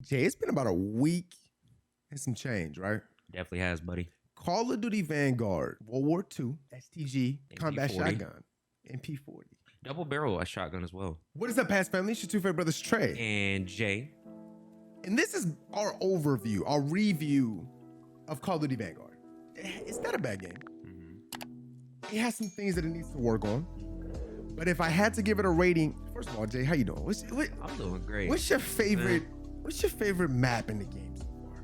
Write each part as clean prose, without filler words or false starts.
Jay, it's been about a week and some change, right? Definitely has, buddy. Call of Duty Vanguard, World War II, STG, combat MP40. shotgun, MP40. Double barrel a shotgun as well. What is up, past family? It's your two favorite brothers, Trey. And Jay. And this is our overview, our review of Call of Duty Vanguard. It's not a bad game. It has some things that it needs to work on. But if I had to give it a rating, first of all, Jay, how you doing? I'm doing great. What's your favorite? What's your favorite map in the game so far?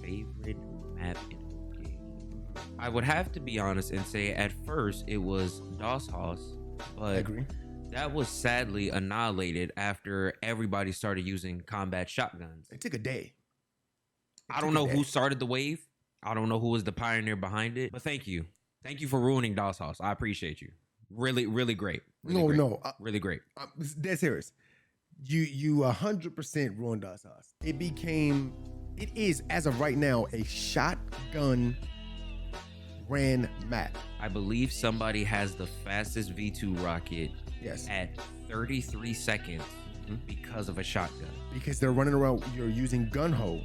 Favorite map in the game? I would have to be honest and say at first it was DOS House, I but agree. that was sadly annihilated after everybody started using combat shotguns. It took a day. I don't know who started the wave. I don't know who was the pioneer behind it, but thank you. Thank you for ruining DOS House. I appreciate you. Really, really great. Really great. Really great. Dead serious. You 100% ruined DOS House. It is, as of right now, a shotgun ran map. I believe somebody has the fastest V2 rocket at 33 seconds because of a shotgun. Because they're running around, you're using gun hole.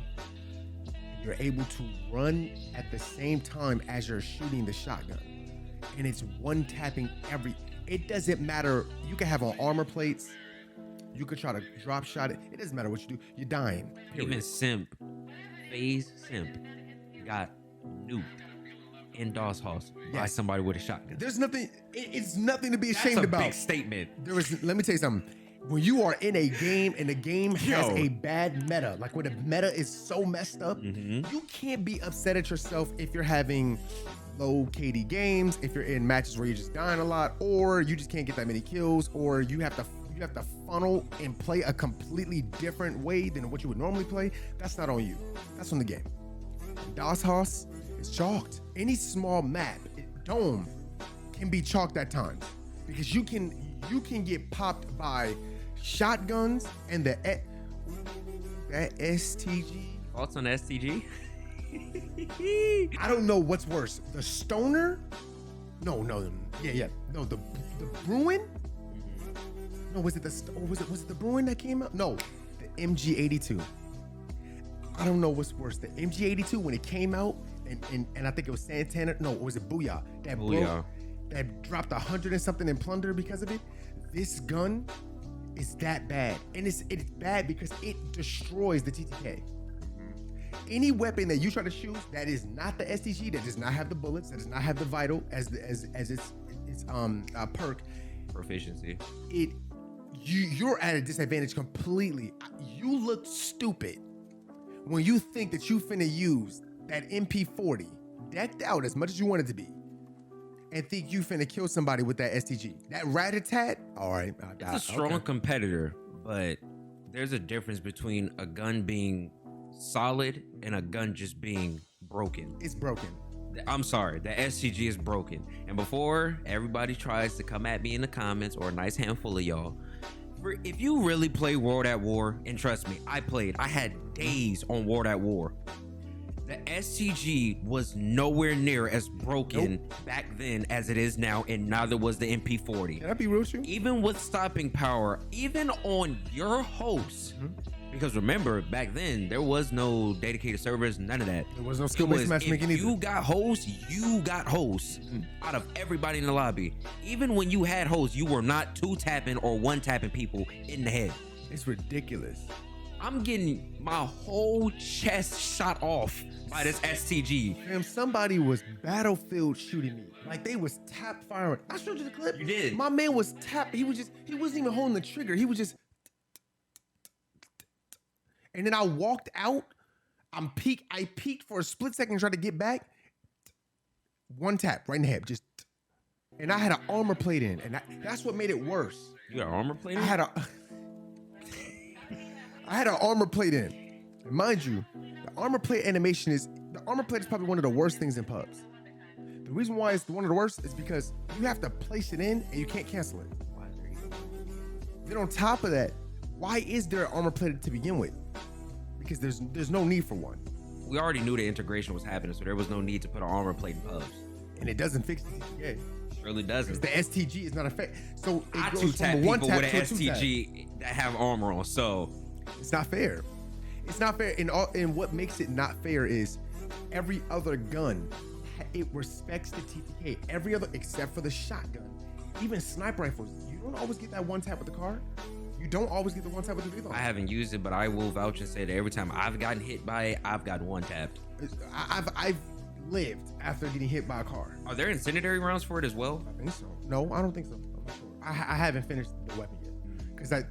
You're able to run at the same time as you're shooting the shotgun. And it's one tapping it doesn't matter. You can have on armor plates. You could try to drop shot it. It doesn't matter what you do. You're dying. Period. Even FaZe Simp got nuked in DOS House by somebody with a shotgun. There's nothing, it's nothing to be ashamed about. That's a big statement. Let me tell you something. When you are in a game and the game has a bad meta, like when the meta is so messed up, you can't be upset at yourself if you're having low KD games, if you're in matches where you're just dying a lot, or you just can't get that many kills, or you have to funnel and play a completely different way than what you would normally play. That's not on you. That's on the game. DOS House is chalked. Any small map, dome, can be chalked at times because you can get popped by shotguns and that STG. Thoughts on STG? I don't know what's worse, the stoner. No, the Bruin. No, was it the Bruin that came out? No, the MG82. I don't know what's worse, the MG82 when it came out, and I think it was Santana. No, was it Booyah? That dropped 100 and something in plunder because of it. This gun is that bad, and it's bad because it destroys the TTK. Any weapon that you try to shoot that is not the STG, that does not have the bullets, that does not have the vital as its perk Proficiency. You're at a disadvantage completely. You look stupid when you think that you finna use that MP40 decked out as much as you want it to be and think you finna kill somebody with that STG. That rat-a-tat, all right. It's a strong competitor, but there's a difference between a gun being solid and a gun just being broken. It's broken. I'm sorry, the STG is broken. And before everybody tries to come at me in the comments, or a nice handful of y'all, if you really play World at War, and trust me, I had days on World at War, the STG was nowhere near as broken back then as it is now, and neither was the MP40. Can I be real with you? Even with stopping power, even on your host, because remember, back then, there was no dedicated servers, none of that. There was no skill-based matchmaking either. You got hosts out of everybody in the lobby. Even when you had hosts, you were not two-tapping or one-tapping people in the head. It's ridiculous. I'm getting my whole chest shot off by this STG. Damn, somebody was battlefield shooting me. Like they was tap firing. I showed you the clip. You did. My man was tap. He wasn't even holding the trigger. He was just. And then I walked out. I peeked for a split second, tried to get back. One tap right in the head, just. And I had an armor plate in, and that's what made it worse. You got an armor plate in? I had an armor plate in. And mind you, the armor plate is probably one of the worst things in pubs. The reason why it's one of the worst is because you have to place it in and you can't cancel it. Then on top of that, why is there an armor plate to begin with? Because there's no need for one. We already knew the integration was happening, so there was no need to put an armor plate in pubs. And it doesn't fix the TTK. Really doesn't. The STG is not a fact. So it I goes two-tap from a one people tap with to an a two-tap. STG that have armor on, so It's not fair. It's not fair. And what makes it not fair is every other gun, it respects the TTK. Every other, except for the shotgun. Even sniper rifles, you don't always get that one tap with the car. You don't always get the one tap with the reload. I haven't used it, but I will vouch and say that every time I've gotten hit by it, I've got one tapped. I've lived after getting hit by a car. Are there incendiary rounds for it as well? I think so. No, I don't think so. I'm not sure. I haven't finished the weapon yet because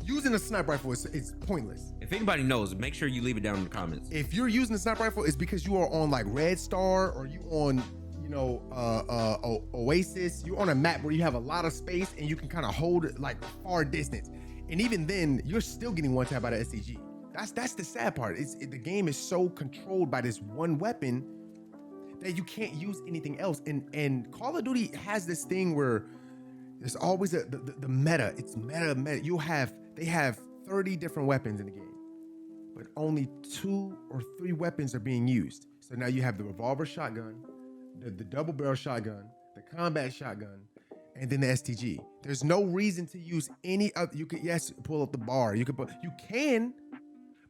using a sniper rifle is pointless. If anybody knows, make sure you leave it down in the comments. If you're using a sniper rifle, it's because you are on like Red Star or you on, you know, Oasis. You're on a map where you have a lot of space and you can kind of hold it like far distance. And even then, you're still getting one tap by the STG. That's the sad part. The game is so controlled by this one weapon that you can't use anything else. And Call of Duty has this thing where there's always the meta. It's meta. They have 30 different weapons in the game, but only 2 or 3 weapons are being used. So now you have the revolver shotgun, the double barrel shotgun, the combat shotgun, and then the STG. There's no reason to use any other. You could, yes, pull up the bar. You can,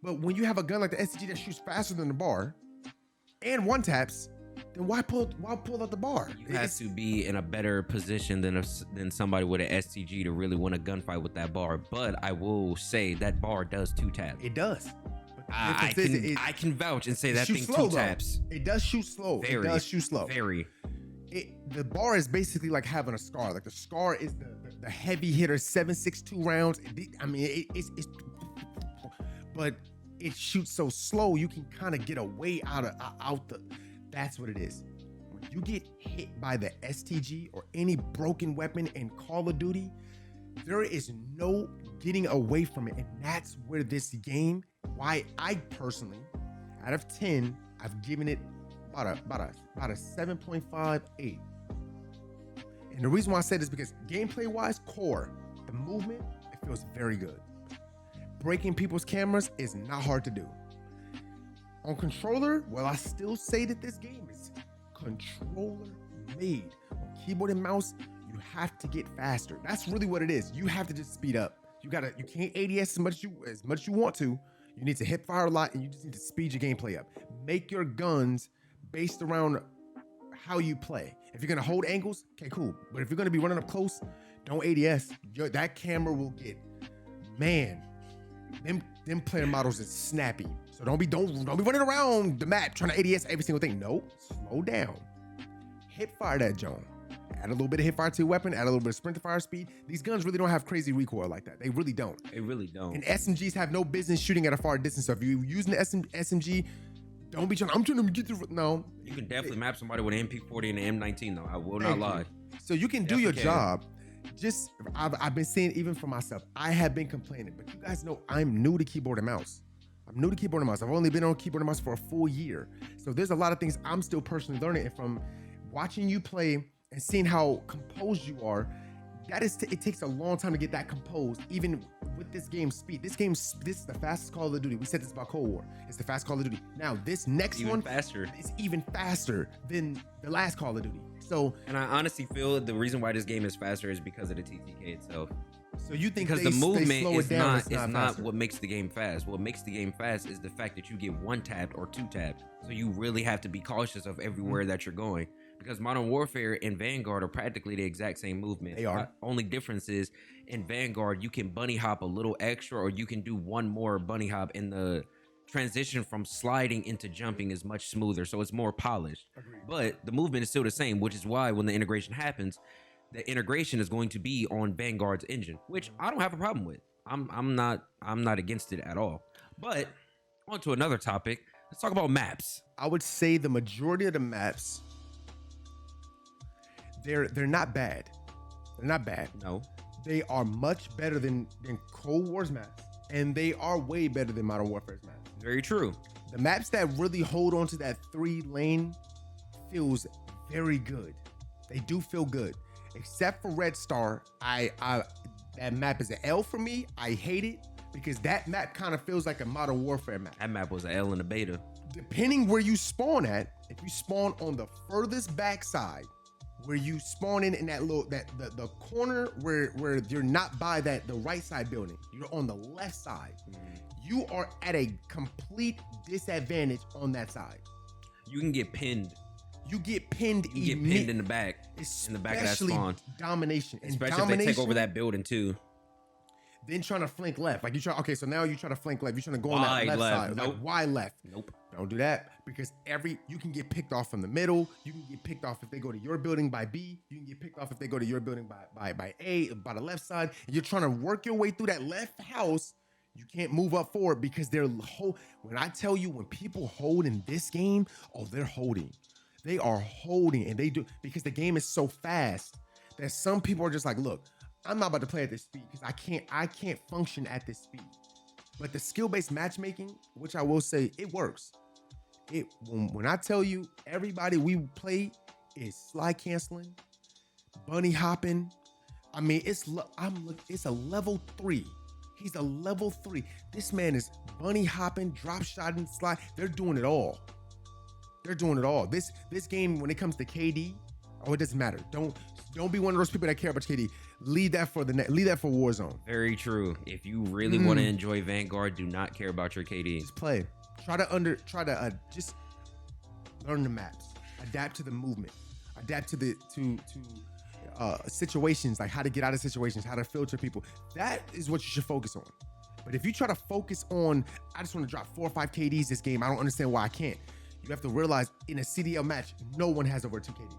but when you have a gun like the STG that shoots faster than the bar and one taps, then why pull out the bar? You have to be in a better position than somebody with an STG to really win a gunfight with that bar. But I will say that bar does 2 taps. It does. I can vouch and say that thing slow, 2 taps. It does shoot slow. It does shoot slow. Very. The bar is basically like having a scar. Like the scar is the heavy hitter 7.62 rounds. I mean, but it shoots so slow you can kind of get away out the. That's what it is. When you get hit by the STG or any broken weapon in Call of Duty, there is no getting away from it. And that's where this game, why I personally, out of 10, I've given it about a 7.58. And the reason why I said this is because gameplay-wise, core, the movement, it feels very good. Breaking people's cameras is not hard to do. On controller, well, I still say that this game is controller made. On keyboard and mouse, you have to get faster. That's really what it is. You have to just speed up. You can't ADS as much as you want to. You need to hip fire a lot, and you just need to speed your gameplay up. Make your guns based around how you play. If you're gonna hold angles, okay, cool. But if you're gonna be running up close, don't ADS. That camera will get, man. Them player models is snappy. So don't be running around the map trying to ADS every single thing. No, slow down. Hip fire that John. Add a little bit of hip fire to your weapon, add a little bit of sprint to fire speed. These guns really don't have crazy recoil like that. They really don't. They really don't. And SMGs have no business shooting at a far distance. So if you're using the SMG, don't be I'm trying to get the, no. You can definitely map somebody with an MP40 and an M19 though. I will not lie. So you can do your job. Just, I've been saying even for myself, I have been complaining, but you guys know I'm new to keyboard and mouse. I'm new to keyboard and mouse. I've only been on keyboard and mouse for a full year. So there's a lot of things I'm still personally learning. And from watching you play and seeing how composed you are, it takes a long time to get that composed, even with this game's speed. This is the fastest Call of Duty. We said this about Cold War. It's the fastest Call of Duty. Now this next one is even faster than the last Call of Duty. So, and I honestly feel the reason why this game is faster is because of the TTK itself. So you think because the movement is not not what makes the game fast. What makes the game fast is the fact that you get 1 tapped or 2 tapped. So you really have to be cautious of everywhere that you're going. Because Modern Warfare and Vanguard are practically the exact same movement. They are. Only difference is in Vanguard you can bunny hop a little extra, or you can do 1 more bunny hop, and the transition from sliding into jumping is much smoother, so it's more polished. Agreed. But the movement is still the same, which is why when the integration happens, the integration is going to be on Vanguard's engine, which I don't have a problem with. I'm not against it at all. But on to another topic. Let's talk about maps. I would say the majority of the maps, they're not bad. They're not bad. No. They are much better than Cold War's maps, and they are way better than Modern Warfare's maps. Very true. The maps that really hold on to that 3-lane feels very good. They do feel good. Except for Red Star, that map is an L for me. I hate it because that map kind of feels like a Modern Warfare map. That map was an L in the beta. Depending where you spawn at, if you spawn on the furthest backside, where you spawn in that little the corner where you're not by the right side building. You're on the left side. You are at a complete disadvantage on that side. You can get pinned. You get pinned. You get pinned in the back. In the back of that spawn. Domination. Especially if they take over that building too. Then trying to flank left. Like you try. Okay, so now you try to flank left. You're trying to go on that left side. Nope. Like wide left. Nope. Don't do that, because you can get picked off from the middle. You can get picked off if they go to your building by B. You can get picked off if they go to your building by A, by the left side. And you're trying to work your way through that left house. You can't move up forward because when I tell you, when people hold in this game, oh, they're holding. They are holding, and they do, because the game is so fast that some people are just like, look, I'm not about to play at this speed because I can't function at this speed. But the skill-based matchmaking, which I will say, it works. When I tell you, everybody we play is slide canceling, bunny hopping. I mean, it's a level 3. He's a level 3. This man is bunny hopping, drop shotting, slide. They're doing it all. They're doing it all. This game, when it comes to KD, it doesn't matter. Don't be one of those people that care about KD. Leave that for Warzone. Very true. If you really want to enjoy Vanguard, do not care about your KD. Just play. Try to just learn the maps. Adapt to the movement. Adapt to situations, like how to get out of situations, how to filter people. That is what you should focus on. But if you try to focus on, I just want to drop 4 or 5 KDs this game, I don't understand why I can't. You have to realize in a CDL match, no one has over 2 KD.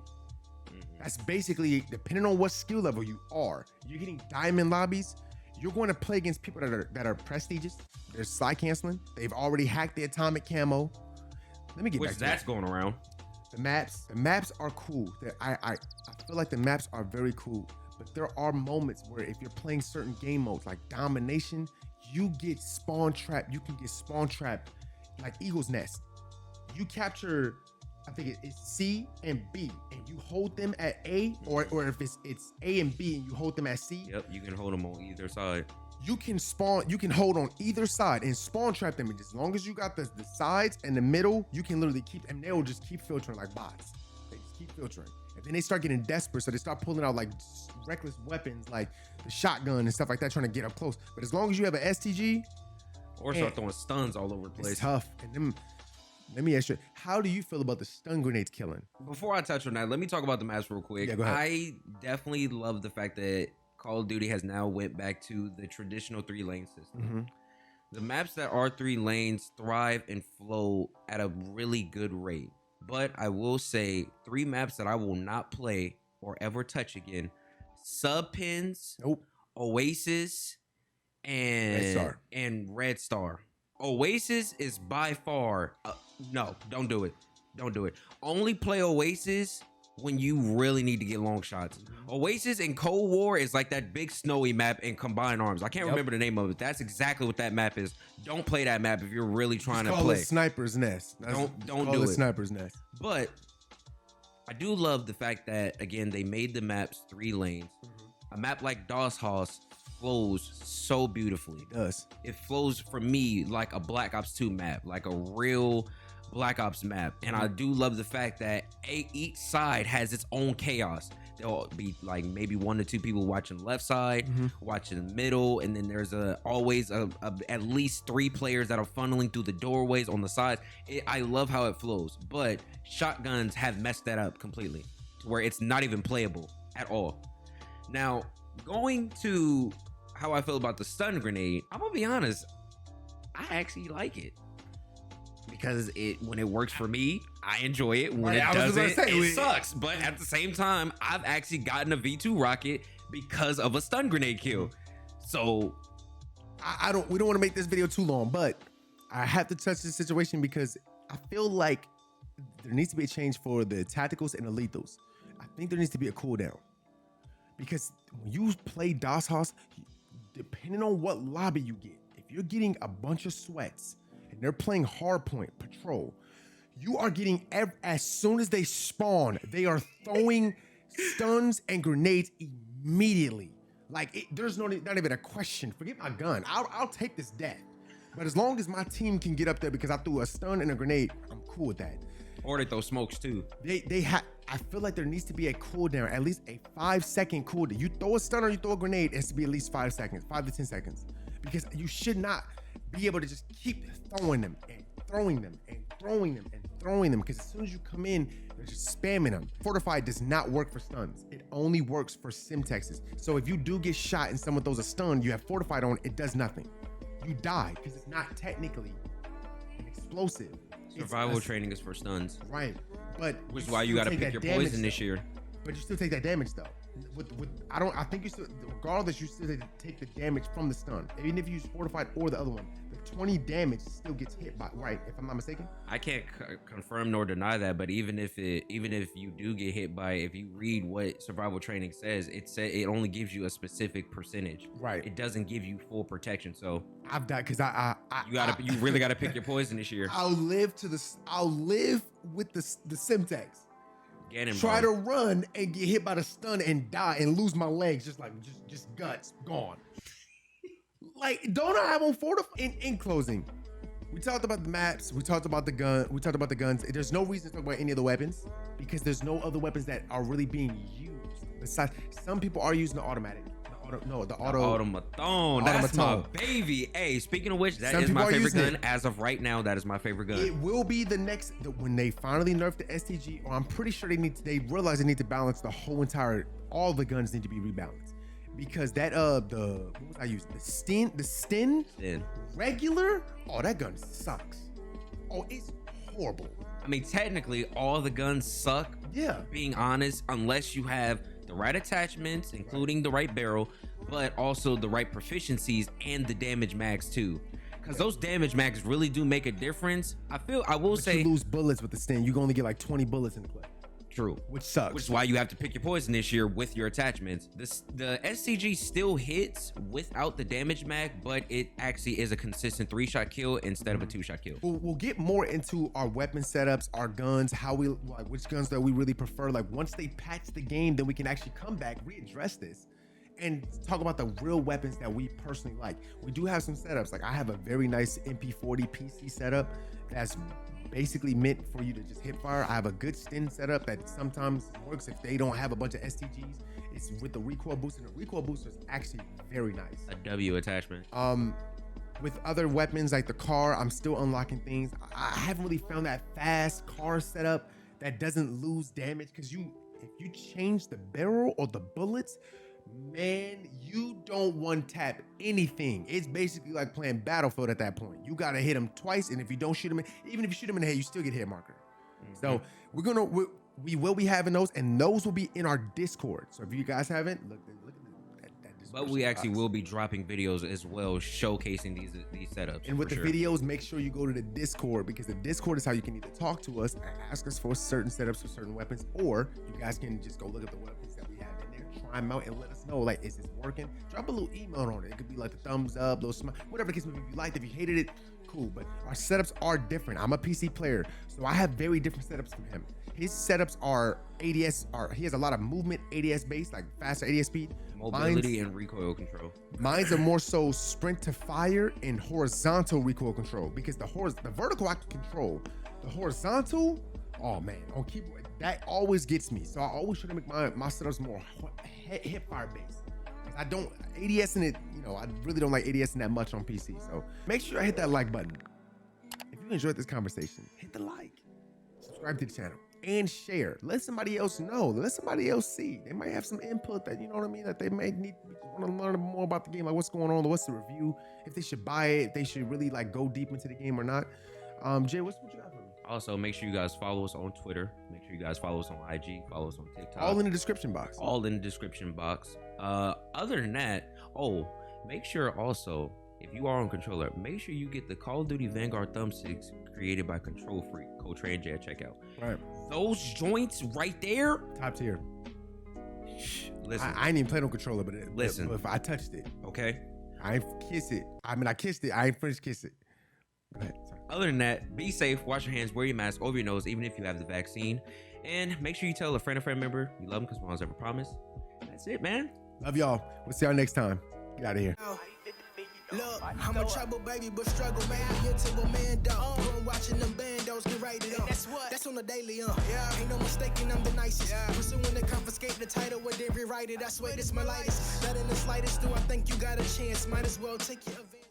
That's basically, depending on what skill level you are, you're getting diamond lobbies, you're going to play against people that are prestigious. They're slide canceling. They've already hacked the atomic camo. Let me get back to that's going around. The maps are cool. I feel like the maps are very cool, but there are moments where if you're playing certain game modes like domination, you get spawn trapped. You can get spawn trapped like Eagle's Nest. You capture, I think it's C and B, and you hold them at A, or if it's A and B and you hold them at C. Yep, you can hold them on either side. You can hold on either side and spawn trap them. And as long as you got the sides and the middle, you can literally keep, and they'll just keep filtering like bots. They just keep filtering. And then they start getting desperate, so they start pulling out like reckless weapons like the shotgun and stuff like that, trying to get up close. But as long as you have an STG, or start throwing stuns all over the place. It's tough. And then, let me ask you, how do you feel about the stun grenades killing? Before I touch on that, let me talk about the maps real quick. Yeah, go ahead. I definitely love the fact that Call of Duty has now went back to the traditional 3-lane system. The maps that are 3 lanes thrive and flow at a really good rate. But I will say 3 maps that I will not play or ever touch again: Sub Pins, Oasis, and Red Star. Oasis is by far no, don't do it. Don't do it. Only play Oasis when you really need to get long shots. Oasis and Cold War is like that big snowy map in Combined Arms. I can't remember the name of it. That's exactly what that map is. Don't play that map if you're really trying to play. Sniper's Nest. Don't do it. Sniper's Nest. But I do love the fact that, again, they made the maps 3 lanes. A map like DOS House flows so beautifully. It does. It flows for me like a Black Ops 2 map, like a real Black Ops map. And I do love the fact that each side has its own chaos. There'll be like maybe 1 to 2 people watching the left side, watching the middle, and then there's always at least 3 players that are funneling through the doorways on the sides. I love how it flows, but shotguns have messed that up completely to where it's not even playable at all. Now, going to how I feel about the stun grenade, I'm gonna be honest, I actually like it. Because when it works for me, I enjoy it. When it doesn't, it sucks. But at the same time, I've actually gotten a V2 rocket because of a stun grenade kill. So we don't want to make this video too long, but I have to touch this situation because I feel like there needs to be a change for the tacticals and the lethals. I think there needs to be a cooldown. Because when you play DOS House, depending on what lobby you get, if you're getting a bunch of sweats and they're playing hardpoint patrol, you are getting as soon as they spawn, they are throwing stuns and grenades immediately. Like there's not even a question. Forget my gun. I'll take this death. But as long as my team can get up there because I threw a stun and a grenade, I'm cool with that. Or they throw smokes too. I feel like there needs to be a cooldown, at least a 5-second cooldown. You throw a stun or you throw a grenade, it has to be at least 5 seconds, 5 to 10 seconds. Because you should not be able to just keep throwing them and throwing them and throwing them and throwing them. Because as soon as you come in, they're just spamming them. Fortified does not work for stuns. It only works for Simtexes. So if you do get shot and someone throws a stun, you have Fortified on, it does nothing. You die because it's not technically an explosive. Survival training is for stuns. Right. But which is why you got to pick your poison this year. But you still take that damage though. I think you still, regardless, you still take the damage from the stun. Even if you use Fortified or the other one, the 20 damage still gets hit by, right? If I'm not mistaken. I can't confirm nor deny that, but even if you do get hit by, if you read what survival training says, it only gives you a specific percentage. Right. It doesn't give you full protection. So I've died because you really gotta pick your poison this year. I'll live with the Simtex. Ganon, try to run and get hit by the stun and die and lose my legs, just guts gone. Like, don't I have on Fortify? In closing, we talked about the maps, we talked about the guns. There's no reason to talk about any of the weapons because there's no other weapons that are really being used. Besides, some people are using the automatic. The automaton. That's my baby. Hey, speaking of which, that is my favorite gun. As of right now, that is my favorite gun. It will be the next when they finally nerf the STG, or I'm pretty sure they realize they need to balance the whole all the guns need to be rebalanced. Because that what was I using? The Sten regular? Oh, that gun sucks. Oh, it's horrible. I mean, technically all the guns suck. Yeah. Being honest, unless you have the right attachments, including the right barrel, but also the right proficiencies and the damage max too. Because those damage max really do make a difference. I will say you lose bullets with the Sten. You can only get like 20 bullets in the clip. True. Which sucks. Which is why you have to pick your poison this year with your attachments. The STG still hits without the damage mag, but it actually is a consistent 3-shot kill instead of a 2-shot kill. We'll get more into our weapon setups, our guns, which guns that we really prefer. Like once they patch the game, then we can actually come back, readdress this, and talk about the real weapons that we personally like. We do have some setups. Like I have a very nice MP40 PC setup that's basically meant for you to just hip fire. I have a good Sten setup that sometimes works if they don't have a bunch of STGs. It's with the recoil booster. The recoil booster is actually very nice. A W attachment. With other weapons like the car, I'm still unlocking things. I haven't really found that fast car setup that doesn't lose damage because if you change the barrel or the bullets, man, you don't one tap anything. It's basically like playing Battlefield at that point. You gotta hit him twice, and if you don't shoot him, even if you shoot him in the head, you still get hit marker. So we will be having those, and those will be in our Discord. So if you guys haven't, look at that Discord. But we actually will be dropping videos as well, showcasing these setups. And with the videos, make sure you go to the Discord, because the Discord is how you can either talk to us and ask us for certain setups for certain weapons, or you guys can just go look at the weapons that we have in there, try them out, and let us know, like, is this working? Drop a little email on it. It could be like the thumbs up, little smile, whatever the case may be. If you liked it, if you hated it, cool. But our setups are different. I'm a PC player, so I have very different setups from him. His setups are ADS, he has a lot of movement ADS based, like faster ADS speed. Mobility and recoil control. Mine's are more so sprint to fire and horizontal recoil control, because the vertical I can control. The horizontal, oh man, on keyboard, that always gets me. So I always try to make my setups more hip fire based. I don't ADS in it, I really don't like ADS in that much on PC. So make sure I hit that like button. If you enjoyed this conversation, hit the like, subscribe to the channel, and share. Let somebody else know. Let somebody else see. They might have some input that, that they may want to learn more about the game, like what's going on, what's the review, if they should buy it, if they should really like go deep into the game or not. Jay, what you got for me? Also, make sure you guys follow us on Twitter. Make sure you guys follow us on IG. Follow us on TikTok. All in the description box. All in the description box. Other than that, make sure also, if you are on controller, make sure you get the Call of Duty Vanguard thumbsticks created by Control Freak. Code TreAndJ at checkout. Right. Those joints right there. Top tier. Listen. I ain't even played on controller, but listen. If I touched it. Okay. I ain't kiss it. I kissed it. I ain't finished kiss it. Go ahead. Sorry. Other than that, be safe, wash your hands, wear your mask over your nose, even if you have the vaccine. And make sure you tell a friend member you love them, because moms ever promise. That's it, man. Love y'all. We'll see y'all next time. Get out of here. Look, I'm a trouble baby, but struggle, man. Get to a man, dog. Watching them bandos get rated on. That's Freaks on the daily, yeah. Ain't no mistaking, I'm the nicest. Pursuing to confiscate the title or then rewrite it. I swear this my lightest. Not in the slightest, do I think you got a chance? Might as well take your advantage.